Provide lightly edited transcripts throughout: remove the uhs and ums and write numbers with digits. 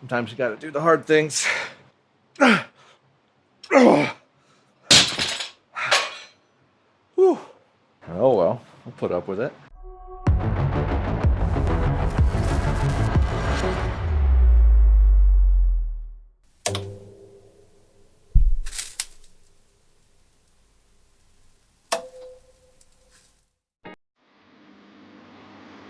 Sometimes you gotta do the hard things. Whew. Oh well, I'll put up with it.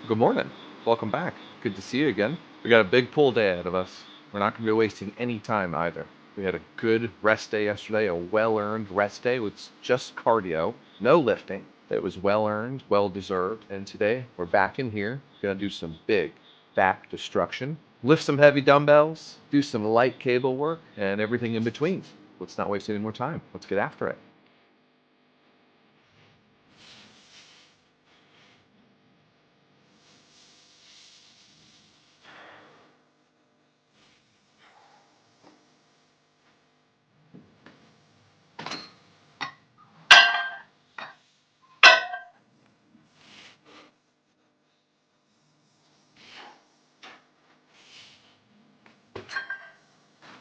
Good morning. Welcome back. Good to see you again. We got a big pull day ahead of us. We're not going to be wasting any time either. We had a good rest day yesterday, a well-earned rest day with just cardio, no lifting. It was well-earned, well-deserved. And today we're back in here, going to do some big back destruction, lift some heavy dumbbells, do some light cable work, and everything in between. Let's not waste any more time. Let's get after it.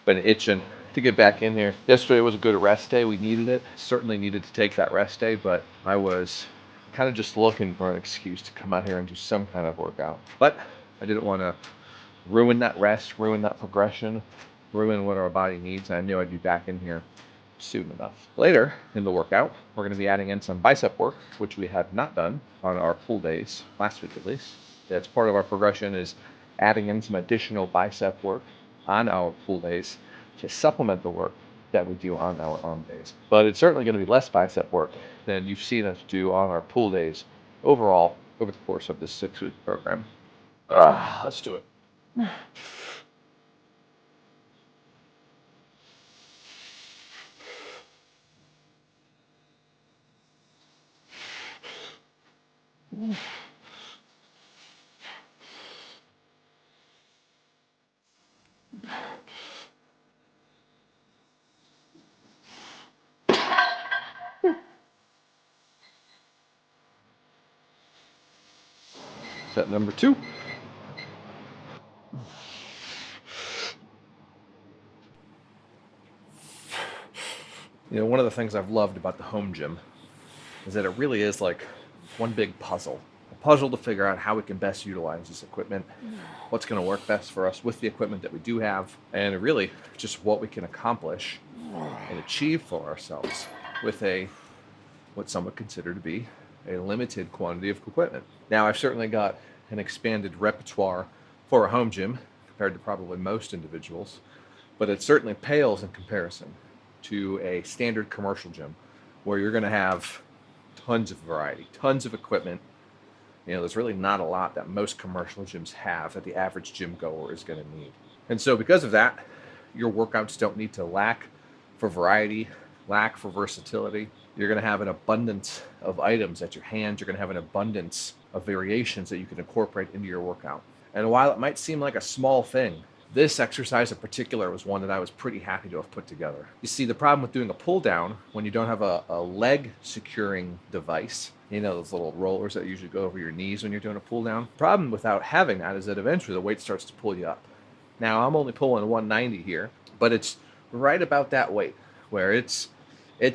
Been itching to get back in here. Yesterday was a good rest day. We needed it. Certainly needed to take that rest day, but I was kind of just looking for an excuse to come out here and do some kind of workout. But I didn't want to ruin that rest, ruin that progression, ruin what our body needs. I knew I'd be back in here soon enough. Later in the workout, we're going to be adding in some bicep work, which we have not done on our pull days, last week at least. That's part of our progression, is adding in some additional bicep work on our pull days to supplement the work that we do on our arm days. But it's certainly going to be less bicep work than you've seen us do on our pull days overall over the course of this 6-week program. Let's do it. Set number 2. You know, one of the things I've loved about the home gym is that it really is like one big puzzle. A puzzle to figure out how we can best utilize this equipment, what's going to work best for us with the equipment that we do have, and really just what we can accomplish and achieve for ourselves with what some would consider to be a limited quantity of equipment. Now, I've certainly got an expanded repertoire for a home gym compared to probably most individuals, but it certainly pales in comparison to a standard commercial gym where you're going to have tons of variety, tons of equipment. You know, there's really not a lot that most commercial gyms have that the average gym goer is going to need. And so because of that, your workouts don't need to lack for variety, lack for versatility. You're going to have an abundance of items at your hands. You're going to have an abundance of variations that you can incorporate into your workout. And while it might seem like a small thing, this exercise in particular was one that I was pretty happy to have put together. You see, the problem with doing a pull down when you don't have a leg securing device, you know, those little rollers that usually go over your knees when you're doing a pull down. The problem without having that is that eventually the weight starts to pull you up. Now, I'm only pulling 190 here, but it's right about that weight where it's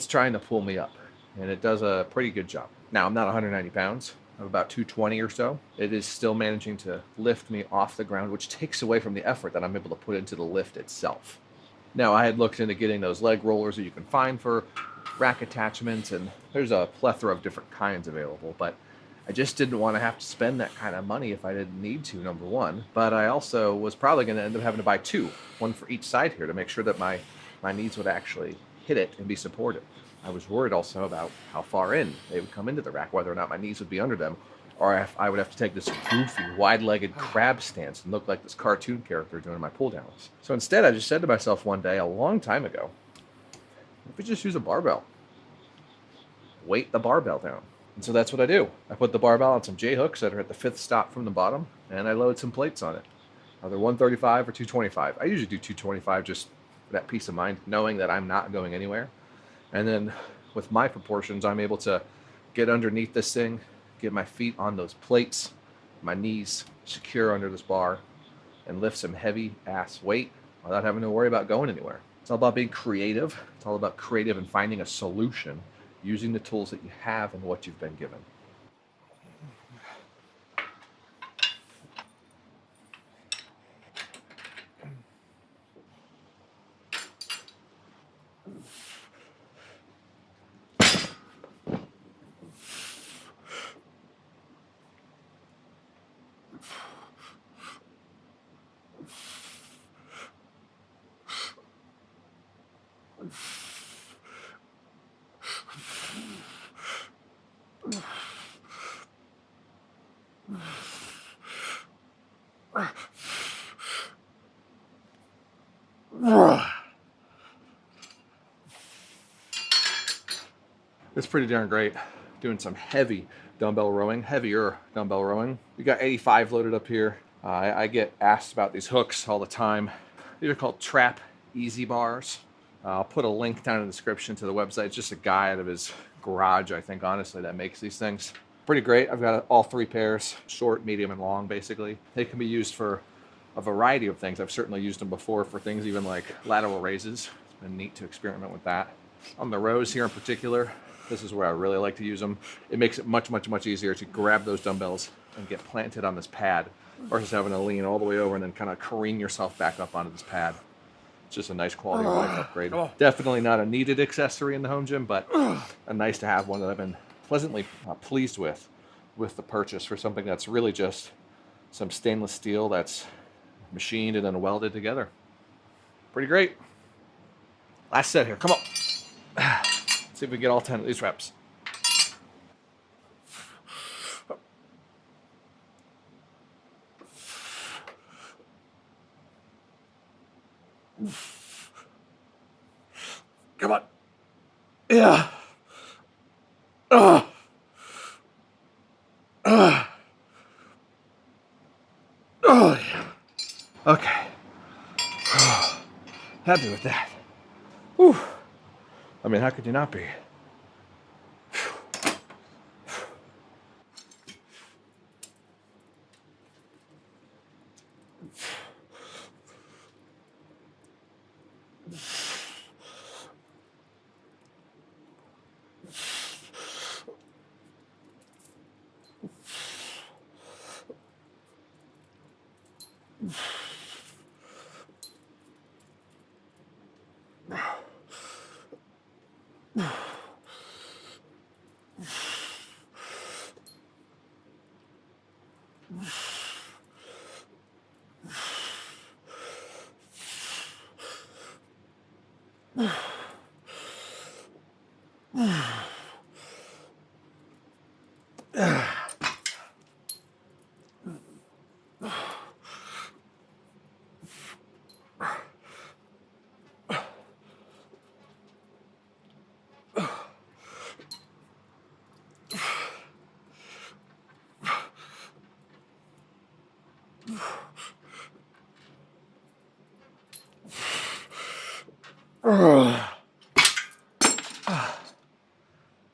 trying to pull me up, and it does a pretty good job. Now, I'm not 190 pounds. I'm about 220 or so. It is still managing to lift me off the ground, which takes away from the effort that I'm able to put into the lift itself. Now, I had looked into getting those leg rollers that you can find for rack attachments, and there's a plethora of different kinds available, but I just didn't want to have to spend that kind of money if I didn't need to, number one. But I also was probably going to end up having to buy 2, one for each side here, to make sure that my knees would actually hit it and be supported. I was worried also about how far in they would come into the rack, whether or not my knees would be under them, or if I would have to take this goofy, wide-legged crab stance and look like this cartoon character doing my pull-downs. So instead, I just said to myself one day, a long time ago, if we just use a barbell, weight the barbell down. And so that's what I do. I put the barbell on some J-hooks that are at the 5th stop from the bottom, and I load some plates on it, either 135 or 225. I usually do 225 just for that peace of mind, knowing that I'm not going anywhere. And then with my proportions, I'm able to get underneath this thing, get my feet on those plates, my knees secure under this bar, and lift some heavy ass weight without having to worry about going anywhere. It's all about being creative. It's all about creative and finding a solution using the tools that you have and what you've been given. It's pretty darn great doing some heavy dumbbell rowing, heavier dumbbell rowing. We got 85 loaded up here. I get asked about these hooks all the time. These are called Trap Easy Bars. I'll put a link down in the description to the website. It's just a guy out of his garage, I think, honestly, that makes these things. Pretty great. I've got all 3 pairs, short, medium, and long, basically. They can be used for a variety of things. I've certainly used them before for things even like lateral raises. It's been neat to experiment with that. On the rows here in particular, this is where I really like to use them. It makes it much, much, much easier to grab those dumbbells and get planted on this pad versus having to lean all the way over and then kind of careen yourself back up onto this pad. It's just a nice quality of life upgrade. Definitely not a needed accessory in the home gym, but a nice to have one that I've been pleasantly pleased with the purchase for something that's really just some stainless steel that's machined and then welded together. Pretty great. Last set here. Come on. See if we get all 10 of these reps. Come on. Yeah. Oh, yeah. Okay. Happy with that. Whew. I mean, how could you not be?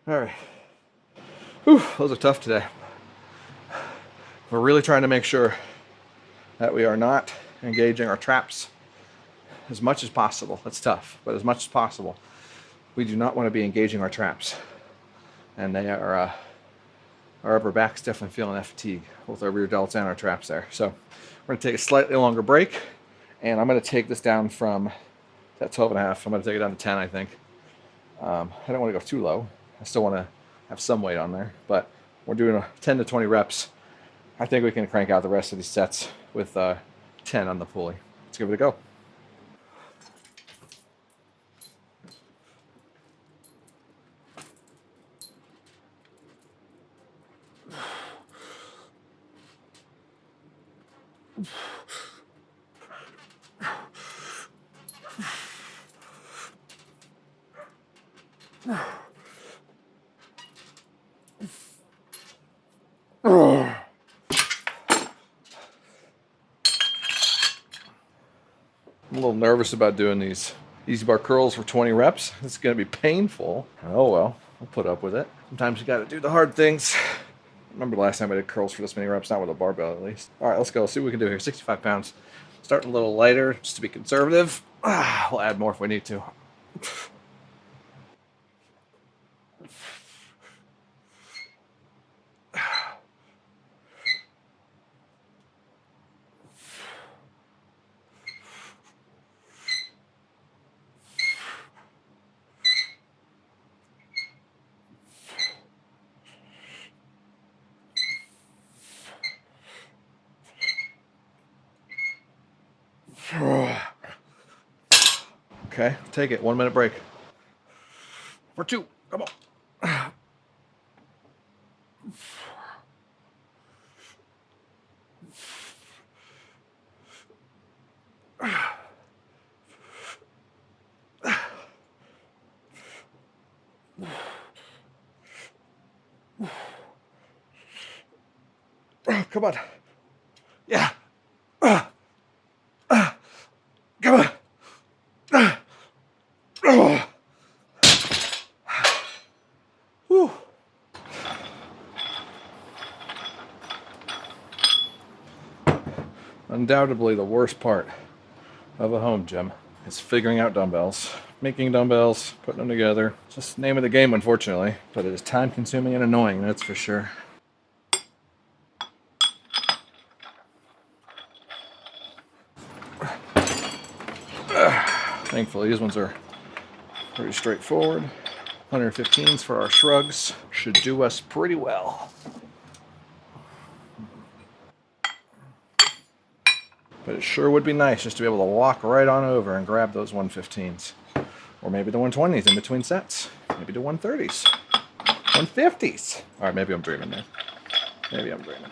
All right. Whew, those are tough today. We're really trying to make sure that we are not engaging our traps as much as possible. That's tough, but as much as possible. We do not want to be engaging our traps. And they are, our upper back's definitely feeling that fatigue, both our rear delts and our traps there. So we're going to take a slightly longer break, and I'm going to take this down from that 12 and a half. I'm going to take it down to 10, I think. I don't want to go too low. I still want to have some weight on there, but we're doing 10 to 20 reps. I think we can crank out the rest of these sets with 10 on the pulley. Let's give it a go. I'm a little nervous about doing these easy bar curls for 20 reps. It's going to be painful. Oh well, I'll put up with it. Sometimes you got to do the hard things. Remember the last time I did curls for this many reps, not with a barbell at least. All right, let's go. Let's see what we can do here. 65 pounds. Starting a little lighter just to be conservative. We'll add more if we need to. Okay, take it. 1 minute break. For 2. Come on. Come on. Yeah. Come on. Whew. Undoubtedly the worst part of a home gym is figuring out dumbbells. Making dumbbells, putting them together. Just name of the game, unfortunately. But it is time consuming and annoying, that's for sure. Thankfully, these ones are pretty straightforward. 115s for our shrugs should do us pretty well. But it sure would be nice just to be able to walk right on over and grab those 115s. Or maybe the 120s in between sets. Maybe the 130s. 150s. All right, maybe I'm dreaming there. Maybe I'm dreaming.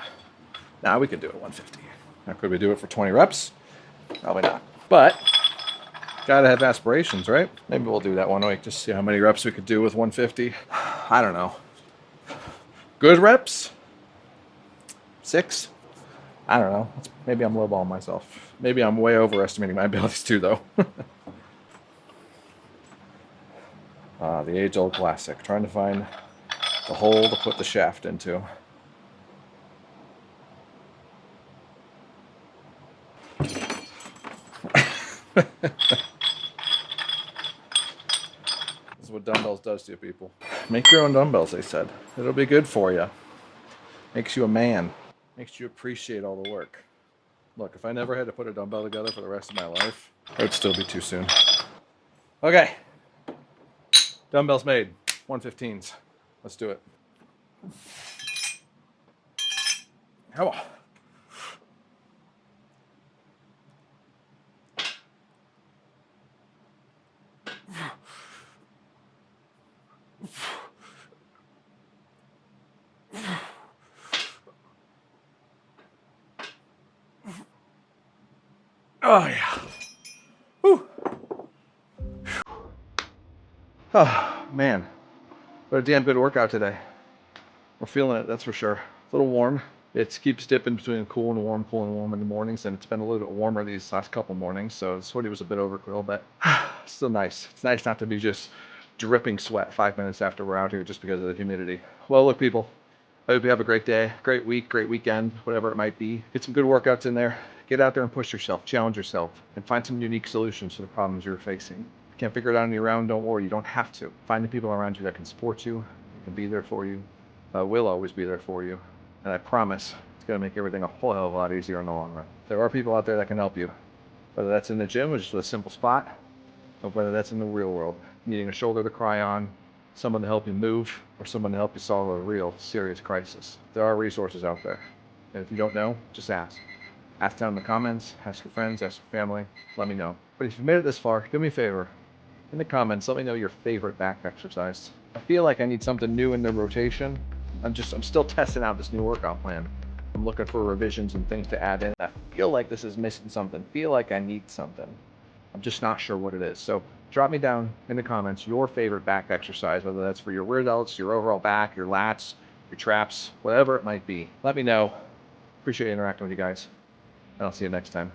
Now we could do it 150. Now, could we do it for 20 reps? Probably not. But gotta have aspirations, right? Maybe we'll do that one week, just see how many reps we could do with 150. I don't know. Good reps? 6? I don't know. Maybe I'm lowballing myself. Maybe I'm way overestimating my abilities too, though. The age-old classic. Trying to find the hole to put the shaft into. This is what dumbbells does to you, people. Make your own dumbbells, they said. It'll be good for you. Makes you a man. Makes you appreciate all the work. Look, if I never had to put a dumbbell together for the rest of my life, it would still be too soon. Okay. Dumbbells made. 115s. Let's do it. Come on. Oh, yeah. Whew. Oh, man. What a damn good workout today. We're feeling it, that's for sure. A little warm. It keeps dipping between cool and warm in the mornings, and it's been a little bit warmer these last couple mornings, so the sweaty was a bit overkill, but still nice. It's nice not to be just dripping sweat 5 minutes after we're out here just because of the humidity. Well, look, people, I hope you have a great day, great week, great weekend, whatever it might be. Get some good workouts in there. Get out there and push yourself, challenge yourself, and find some unique solutions to the problems you're facing. If you can't figure it out on your own, don't worry, you don't have to. Find the people around you that can support you, can be there for you. Will always be there for you. And I promise it's going to make everything a whole hell of a lot easier in the long run. There are people out there that can help you, whether that's in the gym, which is a simple spot, or whether that's in the real world, needing a shoulder to cry on, someone to help you move, or someone to help you solve a real serious crisis. There are resources out there. And if you don't know, just ask. Ask down in the comments, ask your friends, ask your family, let me know. But if you've made it this far, do me a favor. In the comments, let me know your favorite back exercise. I feel like I need something new in the rotation. I'm still testing out this new workout plan. I'm looking for revisions and things to add in. I feel like this is missing something. Feel like I need something. I'm just not sure what it is. So drop me down in the comments your favorite back exercise, whether that's for your rear delts, your overall back, your lats, your traps, whatever it might be. Let me know. Appreciate interacting with you guys. And I'll see you next time.